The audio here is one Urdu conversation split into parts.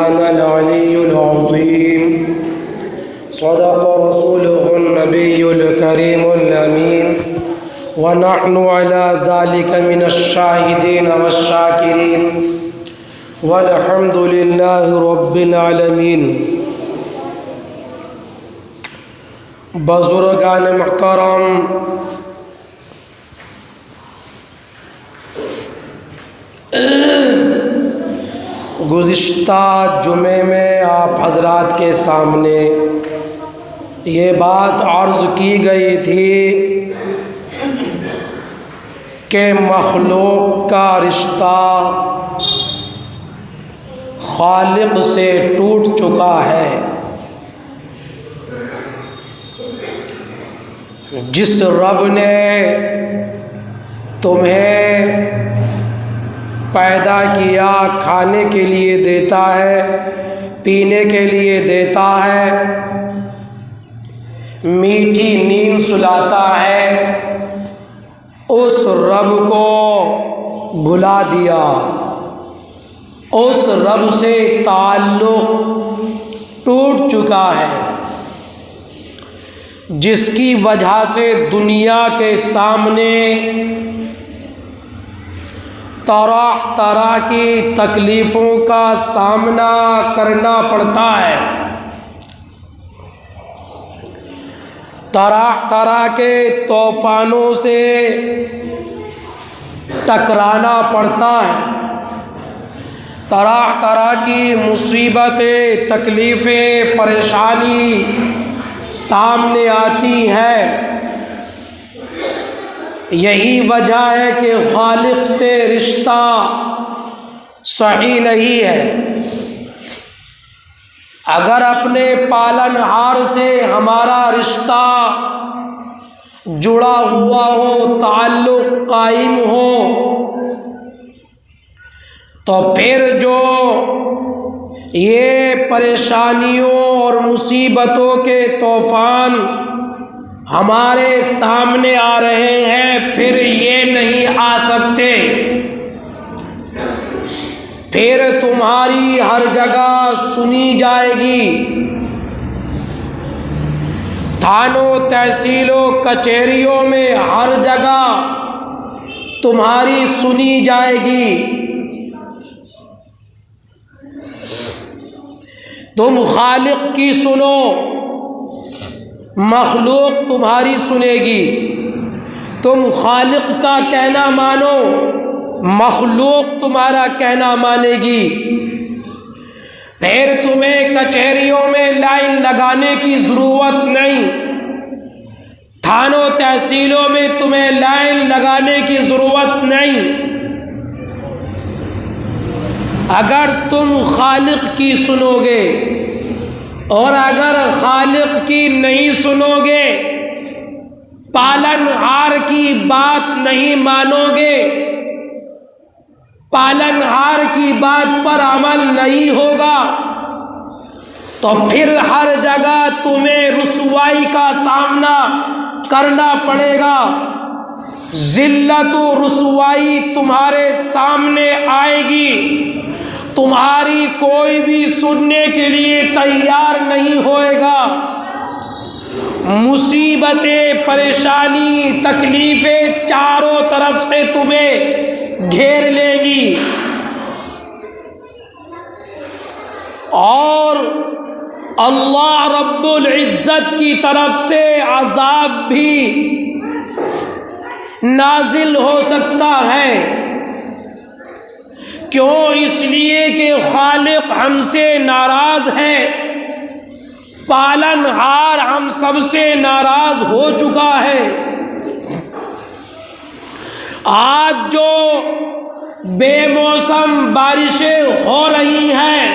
مولانا العلی العظیم صدق رسوله النبی الکریم الامین ونحن على ذلك من الشاهدين والشاکرین والحمد للہ رب العالمین۔ بزرگان محترم، گزشتہ جمعے میں آپ حضرات کے سامنے یہ بات عرض کی گئی تھی کہ مخلوق کا رشتہ خالق سے ٹوٹ چکا ہے۔ جس رب نے تمہیں پیدا کیا، کھانے کے لیے دیتا ہے، پینے کے لیے دیتا ہے، میٹھی نیند سلاتا ہے، اس رب کو بھلا دیا، اس رب سے تعلق ٹوٹ چکا ہے، جس کی وجہ سے دنیا کے سامنے طرح طرح کی تکلیفوں کا سامنا کرنا پڑتا ہے، طرح طرح کے طوفانوں سے ٹکرانا پڑتا ہے، طرح طرح کی مصیبتیں، تکلیفیں، پریشانی سامنے آتی ہے۔ یہی وجہ ہے کہ خالق سے رشتہ صحیح نہیں ہے۔ اگر اپنے پالن ہار سے ہمارا رشتہ جڑا ہوا ہو، تعلق قائم ہو، تو پھر جو یہ پریشانیوں اور مصیبتوں کے طوفان ہمارے سامنے آ رہے ہیں، پھر یہ نہیں آ سکتے۔ پھر تمہاری ہر جگہ سنی جائے گی، تھانوں، تحصیلوں، کچہریوں میں ہر جگہ تمہاری سنی جائے گی۔ تم خالق کی سنو، مخلوق تمہاری سنے گی۔ تم خالق کا کہنا مانو، مخلوق تمہارا کہنا مانے گی۔ پھر تمہیں کچہریوں میں لائن لگانے کی ضرورت نہیں، تھانوں تحصیلوں میں تمہیں لائن لگانے کی ضرورت نہیں۔ اگر تم خالق کی سنو گے اور اگر خالق کی نہیں سنو گے، پالن ہار کی بات نہیں مانو گے، پالن ہار کی بات پر عمل نہیں ہوگا، تو پھر ہر جگہ تمہیں رسوائی کا سامنا کرنا پڑے گا۔ ذلت و رسوائی تمہارے سامنے آئے گی، تمہاری کوئی بھی سننے کے لیے تیار نہیں ہوئے گا۔ مصیبتیں، پریشانی، تکلیفیں چاروں طرف سے تمہیں گھیر لے گی، اور اللہ رب العزت کی طرف سے عذاب بھی نازل ہو سکتا ہے۔ کیوں؟ اس لیے کہ خالق ہم سے ناراض ہے، پالن ہار ہم سب سے ناراض ہو چکا ہے۔ آج جو بے موسم بارشیں ہو رہی ہیں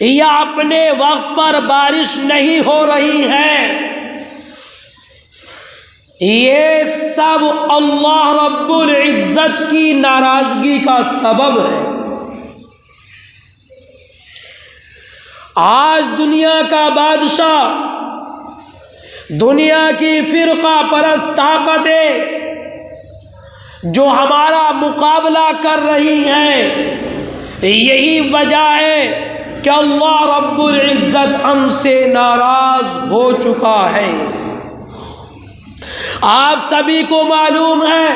یا اپنے وقت پر بارش نہیں ہو رہی ہے، یہ سب اللہ رب العزت کی ناراضگی کا سبب ہے۔ آج دنیا کا بادشاہ، دنیا کی فرقہ پرست طاقتیں جو ہمارا مقابلہ کر رہی ہیں، یہی وجہ ہے کہ اللہ رب العزت ہم سے ناراض ہو چکا ہے۔ آپ سبھی کو معلوم ہے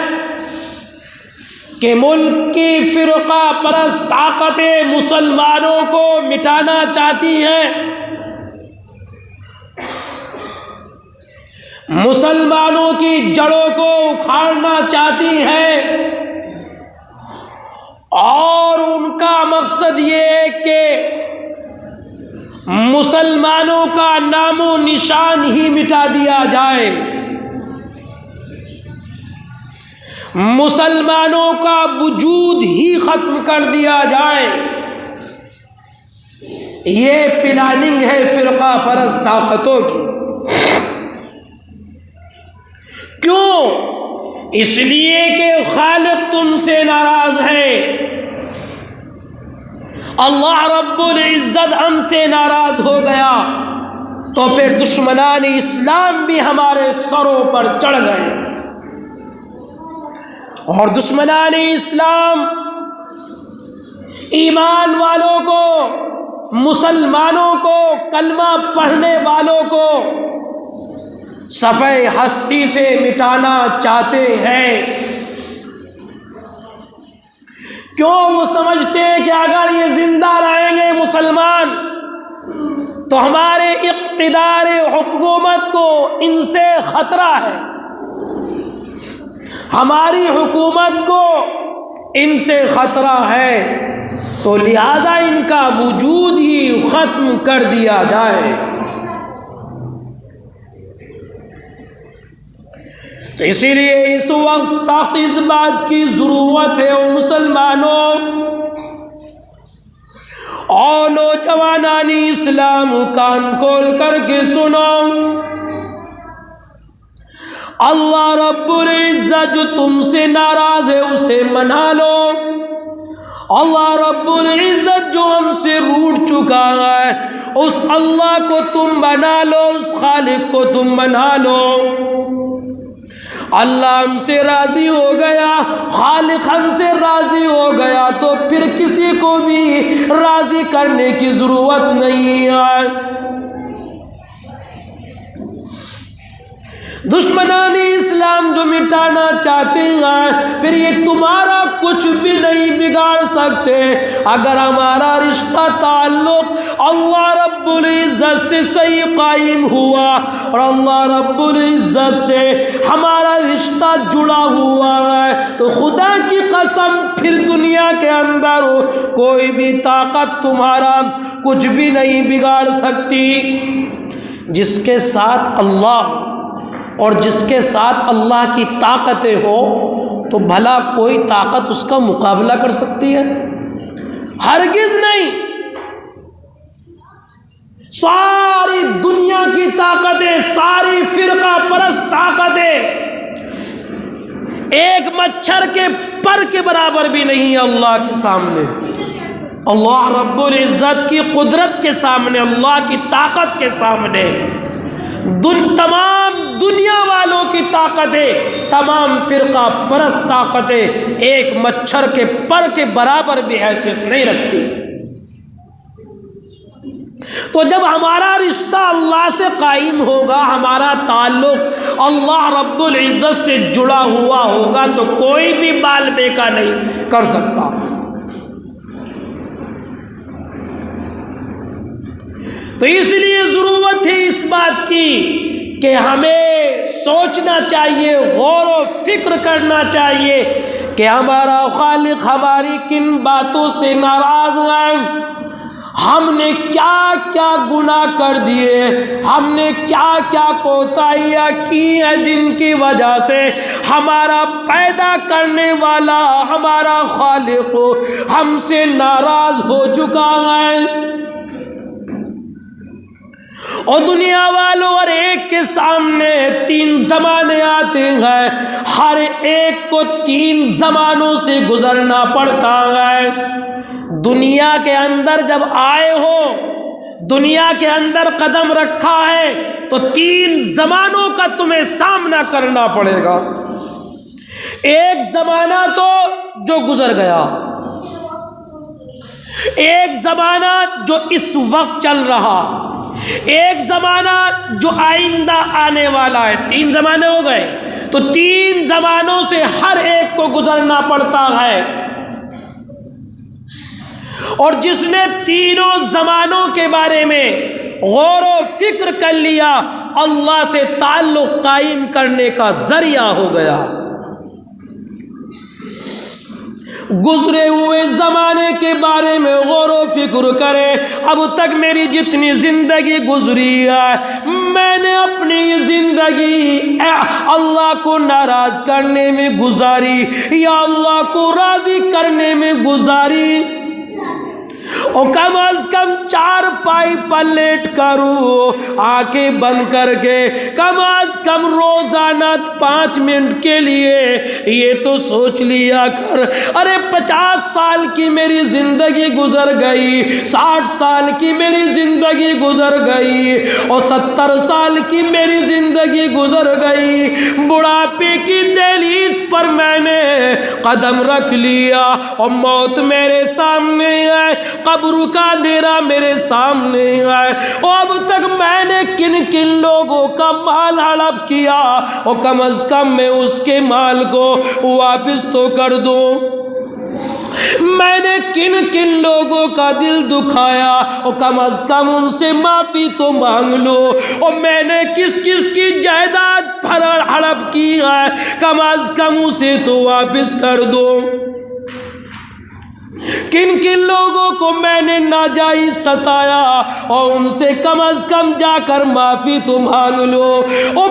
کہ ملک کی فرقہ پرست طاقتیں مسلمانوں کو مٹانا چاہتی ہیں، مسلمانوں کی جڑوں کو اکھاڑنا چاہتی ہیں، اور ان کا مقصد یہ ہے کہ مسلمانوں کا نام و نشان ہی مٹا دیا جائے، مسلمانوں کا وجود ہی ختم کر دیا جائے۔ یہ پلاننگ ہے فرقہ پرست طاقتوں کی۔ کیوں؟ اس لیے کہ خالق تم سے ناراض ہے، اللہ رب العزت ہم سے ناراض ہو گیا، تو پھر دشمنان اسلام بھی ہمارے سروں پر چڑھ گئے، اور دشمنان اسلام ایمان والوں کو، مسلمانوں کو، کلمہ پڑھنے والوں کو صفحہ ہستی سے مٹانا چاہتے ہیں۔ کیوں؟ وہ سمجھتے ہیں کہ اگر یہ زندہ رہیں گے مسلمان تو ہمارے اقتدار حکومت کو ان سے خطرہ ہے، ہماری حکومت کو ان سے خطرہ ہے، تو لہذا ان کا وجود ہی ختم کر دیا جائے۔ تو اسی لیے اس وقت سخت اس بات کی ضرورت ہے مسلمانوں اور نوجوانان اسلام، کان کھول کر کے سنو، اللہ رب العزت جو تم سے ناراض ہے اسے منا لو، اللہ رب العزت جو ہم سے روٹھ چکا ہے اس اللہ کو تم بنا لو، اس خالق کو تم بنا لو۔ اللہ ہم سے راضی ہو گیا، خالق ہم سے راضی ہو گیا، تو پھر کسی کو بھی راضی کرنے کی ضرورت نہیں ہے۔ دشمنان اسلام جو مٹانا چاہتے ہیں، پھر یہ تمہارا کچھ بھی نہیں بگاڑ سکتے۔ اگر ہمارا رشتہ تعلق اللہ رب العزت سے صحیح قائم ہوا اور اللہ رب العزت سے ہمارا رشتہ جڑا ہوا ہے، تو خدا کی قسم پھر دنیا کے اندر کوئی بھی طاقت تمہارا کچھ بھی نہیں بگاڑ سکتی۔ جس کے ساتھ اللہ اور جس کے ساتھ اللہ کی طاقتیں ہو، تو بھلا کوئی طاقت اس کا مقابلہ کر سکتی ہے؟ ہرگز نہیں۔ ساری دنیا کی طاقتیں، ساری فرقہ پرست طاقتیں ایک مچھر کے پر کے برابر بھی نہیں ہے اللہ کے سامنے، اللہ رب العزت کی قدرت کے سامنے، اللہ کی طاقت کے سامنے۔ تمام دنیا والوں کی طاقتیں، تمام فرقہ پرست طاقتیں ایک مچھر کے پر کے برابر بھی حیثیت نہیں رکھتی۔ تو جب ہمارا رشتہ اللہ سے قائم ہوگا، ہمارا تعلق اللہ رب العزت سے جڑا ہوا ہوگا، تو کوئی بھی بال بیکا نہیں کر سکتا۔ تو اس لیے ضرورت ہے اس بات کی کہ ہمیں سوچنا چاہیے، غور و فکر کرنا چاہیے کہ ہمارا خالق ہماری کن باتوں سے ناراض ہے، ہم نے کیا کیا گناہ کر دیے، ہم نے کیا کیا کوتاہیاں کی ہیں جن کی وجہ سے ہمارا پیدا کرنے والا، ہمارا خالق ہم سے ناراض ہو چکا ہے۔ اور دنیا والوں ہر ایک کے سامنے 3 زمانے آتے ہیں، ہر ایک کو 3 زمانوں سے گزرنا پڑتا ہے۔ دنیا کے اندر جب آئے ہو، دنیا کے اندر قدم رکھا ہے، تو 3 زمانوں کا تمہیں سامنا کرنا پڑے گا۔ ایک زمانہ تو جو گزر گیا، ایک زمانہ جو اس وقت چل رہا، ایک زمانہ جو آئندہ آنے والا ہے، 3 زمانے ہو گئے، تو 3 زمانوں سے ہر ایک کو گزرنا پڑتا ہے، اور جس نے تینوں زمانوں کے بارے میں غور و فکر کر لیا، اللہ سے تعلق قائم کرنے کا ذریعہ ہو گیا۔ گزرے ہوئے زمانے کے بارے میں غور و فکر کرے، اب تک میری جتنی زندگی گزری ہے، میں نے اپنی زندگی اللہ کو ناراض کرنے میں گزاری یا اللہ کو راضی کرنے میں گزاری؟ اور کم از کم 4 پائی پر لیٹ کروں آنکھیں بند کر کے، کم از کم روزانہ 5 منٹ کے لیے یہ تو سوچ لیا کر، ارے 50 سال کی میری زندگی گزر گئی، 60 سال کی میری زندگی گزر گئی، اور 70 سال کی میری زندگی گزر گئی، بڑھاپے کی دہلیز پر میں نے قدم رکھ لیا اور موت میرے سامنے ہے، قبر کا اندھیرا میرے سامنے ہے، اور اب تک میں نے کن کن لوگوں کا مال ہڑپ کیا، اور کم از کم میں اس کے مال کو واپس تو کر دوں، میں نے کن کن لوگوں کا دل دکھایا، اور کم از کم ان سے معافی تو مانگ لو، اور میں نے کس کس کی جائیداد ہڑپ کی ہے، کم از کم اسے تو واپس کر دو، کن کن لوگوں کو میں نے ناجائز ستایا، اور ان سے کم از کم جا کر معافی تو مانگ لو، اور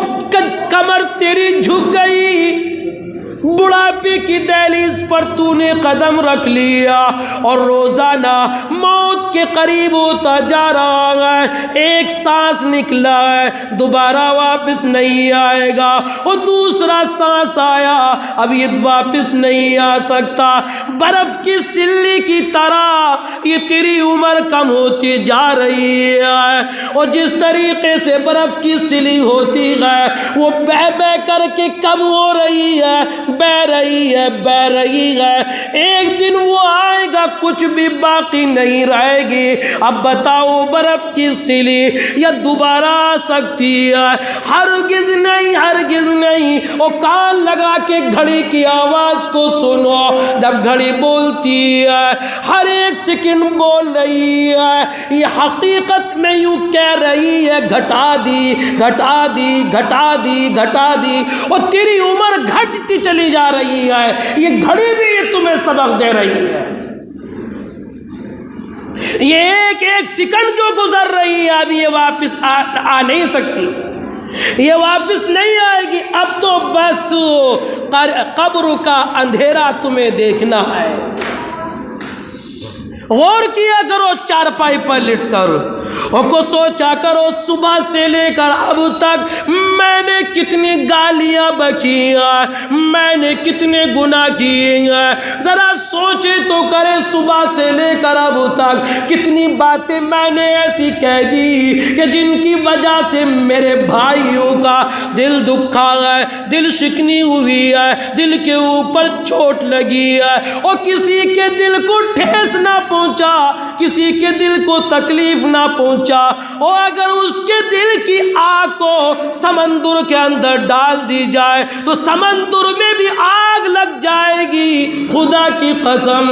کمر تیری جھک گئی، بڑھاپے کی دہلیز پر تو نے قدم رکھ لیا، اور روزانہ موت کے قریب ہوتا جا رہا ہے، ایک سانس نکلا ہے دوبارہ واپس نہیں آئے گا، اور دوسرا سانس آیا اب یہ واپس نہیں آ سکتا، برف کی سلی کی طرح یہ تیری عمر کم ہوتی جا رہی ہے، اور جس طریقے سے برف کی سلی ہوتی ہے وہ بہ بہ کر کے کم ہو رہی ہے، بہ رہی ہے، بہ رہی ہے، ایک دن وہ آئے گا کچھ بھی باقی نہیں رہے گی، اب بتاؤ برف کی سلی یا دوبارہ آ سکتی ہے؟ ہرگز نہیں، ہرگز نہیں، اور کان لگا کے گھڑی کی آواز کو سنو، جب گھڑی بولتی ہے ہر ایک سیکنڈ بول رہی ہے، یہ حقیقت میں یوں کہہ رہی ہے گھٹا دی، گھٹا دی، گھٹا دی، گھٹا دی، اور تیری عمر گھٹتی چلی جا رہی ہے، یہ گھڑی بھی یہ تمہیں سبق دے رہی ہے، یہ ایک ایک سیکنڈ جو گزر رہی ہے اب یہ واپس آ نہیں سکتی، یہ واپس نہیں آئے گی، اب تو بس قبر کا اندھیرا تمہیں دیکھنا ہے۔ غور کیا کرو 4 پائی پر لٹ کر، اور کو سوچا کرو صبح سے لے کر اب تک میں نے کتنی گالیاں بکی ہیں، میں نے کتنے گناہ کیے ہیں، ذرا سوچے تو کرے صبح سے لے کر اب تک کتنی باتیں میں نے ایسی کہہ دی کہ جن کی وجہ سے میرے بھائیوں کا دل دکھا ہے، دل شکنی ہوئی ہے، دل کے اوپر چوٹ لگی ہے، اور کسی کے دل کو ٹھیس نہ پہنچا، کسی کے دل کو تکلیف نہ پہنچا، اور اگر اس کے دل کی آگ کو سمندر کے اندر ڈال دی جائے تو سمندر میں بھی آگ لگ جائے گی، خدا کی قسم۔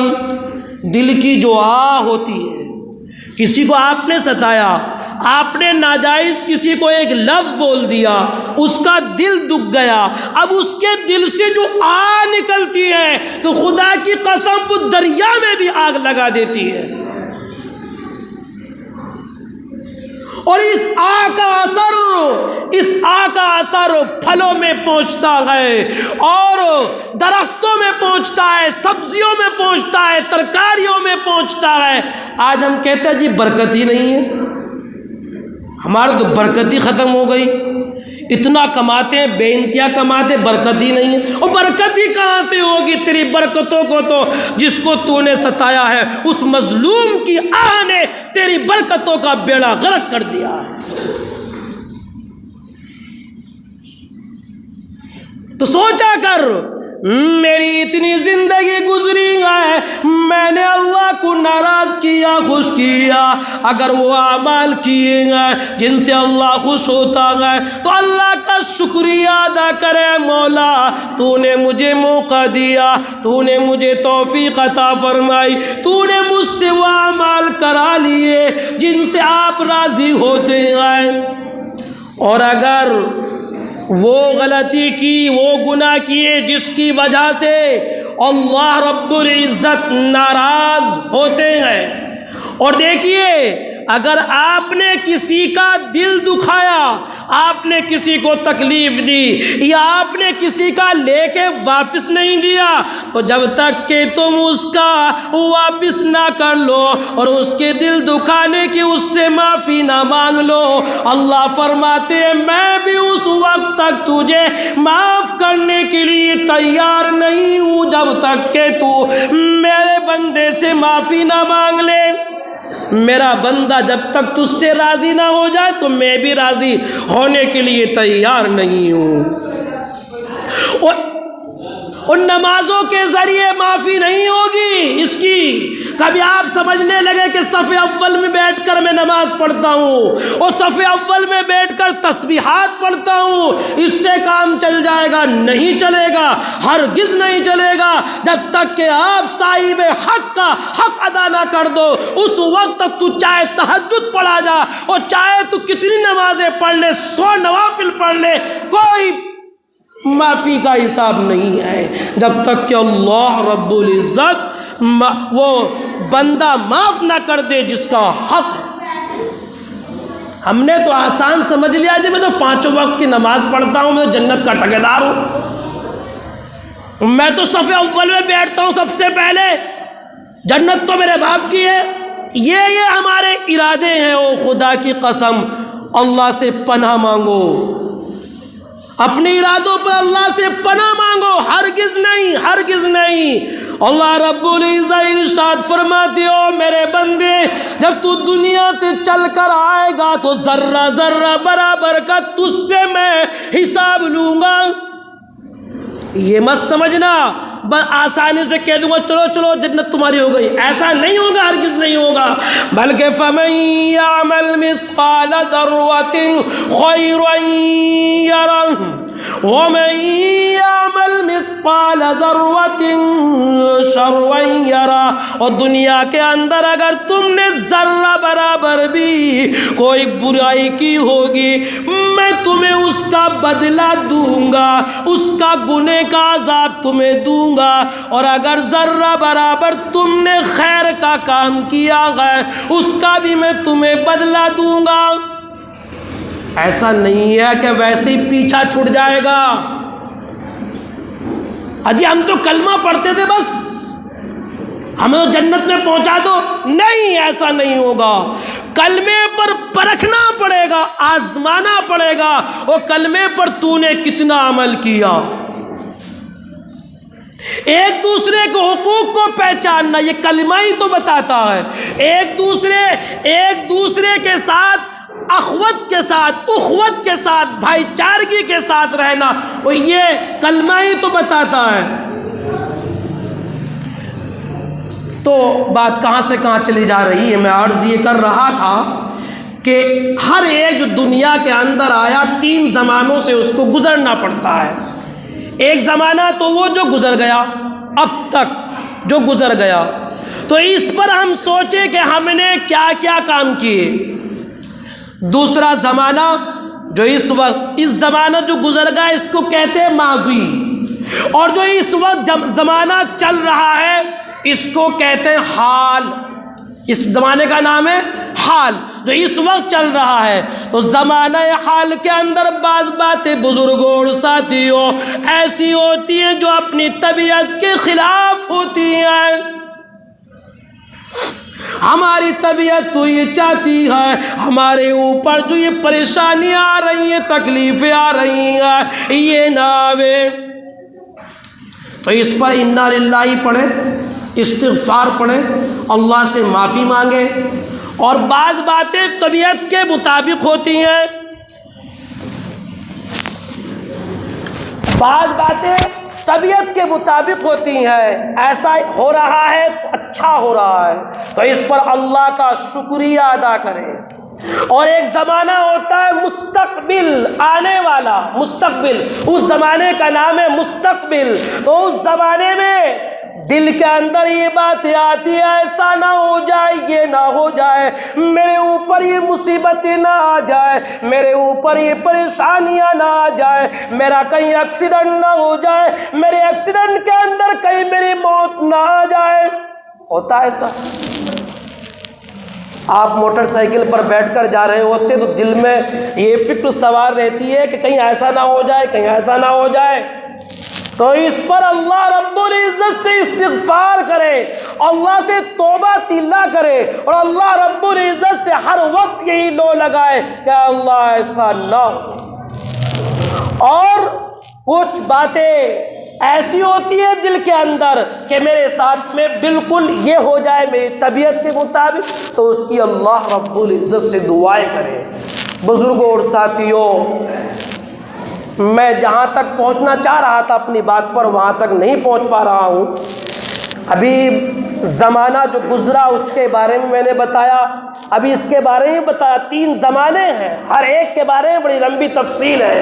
دل کی جو آگ ہوتی ہے، کسی کو آپ نے ستایا، آپ نے ناجائز کسی کو ایک لفظ بول دیا، اس کا دل دکھ گیا، اب اس کے دل سے جو آگ نکلتی ہے تو خدا کی قسم وہ دریا میں بھی آگ لگا دیتی ہے، اور اس آگ کا اثر پھلوں میں پہنچتا ہے، اور درختوں میں پہنچتا ہے، سبزیوں میں پہنچتا ہے، ترکاریوں میں پہنچتا ہے۔ آج ہم کہتے ہیں جی برکت ہی نہیں ہے، ہمارا تو برکت ہی ختم ہو گئی، اتنا کماتے ہیں، بے انتہا کماتے، برکت ہی نہیں ہے، اور برکت ہی کہاں سے ہوگی؟ تیری برکتوں کو تو جس کو تو نے ستایا ہے اس مظلوم کی آہ نے تیری برکتوں کا بیڑا غرق کر دیا ہے۔ تو سوچا کر، میری اتنی زندگی گزری ہے، میں نے اللہ کو کو ناراض کیا خوش کیا، اگر وہ اعمال کیے گئے جن سے اللہ خوش ہوتا ہے تو اللہ کا شکریہ ادا کرے، مولا تو نے مجھے موقع دیا، تو نے مجھے توفیق عطا فرمائی، تو نے مجھ سے وہ اعمال کرا لیے جن سے آپ راضی ہوتے ہیں۔ اور اگر وہ غلطی کی، وہ گناہ کیے جس کی وجہ سے اللہ رب العزت ناراض ہوتے ہیں، اور دیکھیے اگر آپ نے کسی کا دل دکھایا، آپ نے کسی کو تکلیف دی، یا آپ نے کسی کا لے کے واپس نہیں دیا، تو جب تک کہ تم اس کا واپس نہ کر لو اور اس کے دل دکھانے کی اس سے معافی نہ مانگ لو، اللہ فرماتے ہیں میں بھی اس وقت تک تجھے معاف کرنے کے لیے تیار نہیں ہوں جب تک کہ تو میرے بندے سے معافی نہ مانگ لے۔ میرا بندہ جب تک تجھ سے راضی نہ ہو جائے تو میں بھی راضی ہونے کے لیے تیار نہیں ہوں۔ ان نمازوں کے ذریعے معافی نہیں ہوگی اس کی۔ کبھی آپ سمجھنے لگے کہ صف اول میں بیٹھ کر میں نماز پڑھتا ہوں اور صف اول میں بیٹھ کر تسبیحات پڑھتا ہوں، اس سے کام چل جائے گا، نہیں چلے گا، ہرگز نہیں چلے گا جب تک کہ آپ صاحب حق کا حق ادا نہ کر دو۔ اس وقت تک تو چاہے تہجد پڑھا جا اور چاہے تو کتنی نمازیں پڑھ لے، 100 نوافل پڑھ لے، کوئی معافی کا حساب نہیں ہے جب تک کہ اللہ رب العزت وہ بندہ معاف نہ کر دے جس کا حق ہے۔ ہم نے تو آسان سمجھ لیا جی میں تو 5 وقت کی نماز پڑھتا ہوں، میں تو جنت کا ٹھیکیدار ہوں، میں تو صف اول میں بیٹھتا ہوں سب سے پہلے، جنت تو میرے باپ کی ہے۔ یہ ہمارے ارادے ہیں۔ او خدا کی قسم، اللہ سے پناہ مانگو، اپنے ارادوں پر اللہ سے پناہ مانگو، ہرگز نہیں، ہرگز نہیں۔ اللہ رب العزت ارشاد فرماتے ہو میرے بندے جب تو دنیا سے چل کر آئے گا تو ذرہ ذرہ برابر کا تجھ سے میں حساب لوں گا۔ یہ مت سمجھنا بس آسانی سے کہہ دوں گا چلو چلو جنت تمہاری ہو گئی، ایسا نہیں ہوگا، ہرگز نہیں ہوگا، بلکہ فَمَن يَعْمَلْ مِثْقَالَ ذَرَّةٍ خَيْرًا يَرَهُ وَمَن يَعْمَلْ مِثْقَالَ ذَرَّةٍ شَرًّا يَرَهُ۔ اور دنیا کے اندر اگر تم نے ذرہ برابر بھی کوئی برائی کی ہوگی میں تمہیں اس کا بدلہ دوں گا، اس کا گناہ کا عذاب تمہیں دوں گا، اور اگر ذرہ برابر تم نے خیر کا کام کیا ہے اس کا بھی میں تمہیں بدلہ دوں گا۔ ایسا نہیں ہے کہ ویسے ہی پیچھا چھوٹ جائے گا، اجی ہم تو کلمہ پڑھتے تھے بس ہمیں تو جنت میں پہنچا دو، نہیں، ایسا نہیں ہوگا۔ کلمے پر پرکھنا پڑے گا، آزمانا پڑے گا، اور کلمے پر تو نے کتنا عمل کیا۔ ایک دوسرے کے حقوق کو پہچاننا یہ کلمہ ہی تو بتاتا ہے، ایک دوسرے کے ساتھ اخوت کے ساتھ، اخوت کے ساتھ، بھائی چارگی کے ساتھ رہنا، وہ یہ کلمہ ہی تو بتاتا ہے۔ تو بات کہاں سے کہاں چلی جا رہی ہے، میں عرض یہ کر رہا تھا کہ ہر ایک جو دنیا کے اندر آیا 3 زمانوں سے اس کو گزرنا پڑتا ہے۔ ایک زمانہ تو وہ جو گزر گیا، اب تک جو گزر گیا، تو اس پر ہم سوچیں کہ ہم نے کیا کیا کام کیے۔ دوسرا زمانہ جو اس زمانہ جو گزر گیا اس کو کہتے ہیں ماضی، اور جو اس وقت زمانہ چل رہا ہے اس کو کہتے ہیں حال، اس زمانے کا نام ہے حال، جو اس وقت چل رہا ہے۔ تو زمانہ حال کے اندر بعض باتیں بزرگوں اور ساتھیوں ایسی ہوتی ہیں جو اپنی طبیعت کے خلاف ہوتی ہیں۔ ہماری طبیعت تو یہ چاہتی ہے، ہمارے اوپر جو یہ پریشانیاں آ رہی ہیں، تکلیفیں آ رہی ہیں، یہ نہ آوے، تو اس پر انا للہ پڑھیں، استغفار پڑھیں، اللہ سے معافی مانگیں۔ اور بعض باتیں طبیعت کے مطابق ہوتی ہیں، بعض باتیں طبیعت کے مطابق ہوتی ہیں، ایسا ہو رہا ہے تو اچھا ہو رہا ہے تو اس پر اللہ کا شکریہ ادا کریں۔ اور ایک زمانہ ہوتا ہے مستقبل، آنے والا مستقبل، اس زمانے کا نام ہے مستقبل۔ تو اس زمانے میں دل کے اندر یہ بات آتی ہے ایسا نہ ہو جائے، یہ نہ ہو جائے، میرے اوپر یہ مصیبتیں نہ آ جائے، میرے اوپر یہ پریشانیاں نہ آ جائے، میرا کہیں ایکسیڈنٹ نہ ہو جائے، میرے ایکسیڈنٹ کے اندر کہیں میری موت نہ آ جائے۔ ہوتا ہے ایسا؟ آپ موٹر سائیکل پر بیٹھ کر جا رہے ہوتے تو دل میں یہ فکر سوار رہتی ہے کہ کہیں ایسا نہ ہو جائے، کہیں ایسا نہ ہو جائے۔ تو اس پر اللہ رب العزت سے استغفار کرے، اللہ سے توبہ طلّہ کرے، اور اللہ رب العزت سے ہر وقت یہی لو لگائے کہ اللہ ایسا نہ ہو۔ اور کچھ باتیں ایسی ہوتی ہے دل کے اندر کہ میرے ساتھ میں بالکل یہ ہو جائے میری طبیعت کے مطابق، تو اس کی اللہ رب العزت سے دعائیں کریں۔ بزرگوں اور ساتھیوں، میں جہاں تک پہنچنا چاہ رہا تھا اپنی بات پر وہاں تک نہیں پہنچ پا رہا ہوں۔ ابھی زمانہ جو گزرا اس کے بارے میں نے بتایا، ابھی اس کے بارے میں بتایا۔ 3 زمانے ہیں، ہر ایک کے بارے میں بڑی لمبی تفصیل ہے،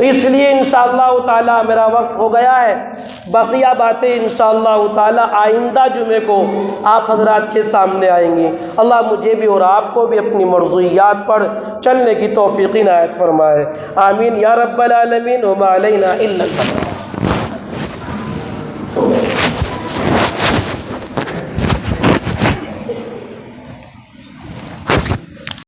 اس لیے انشاءاللہ تعالی میرا وقت ہو گیا ہے۔ بقیہ باتیں انشاءاللہ تعالی آئندہ جمعے کو آپ حضرات کے سامنے آئیں گی۔ اللہ مجھے بھی اور آپ کو بھی اپنی مرضیات پر چلنے کی توفیق عنایت فرمائے، آمین یا رب العالمین۔ وما علینا الا البلاغ۔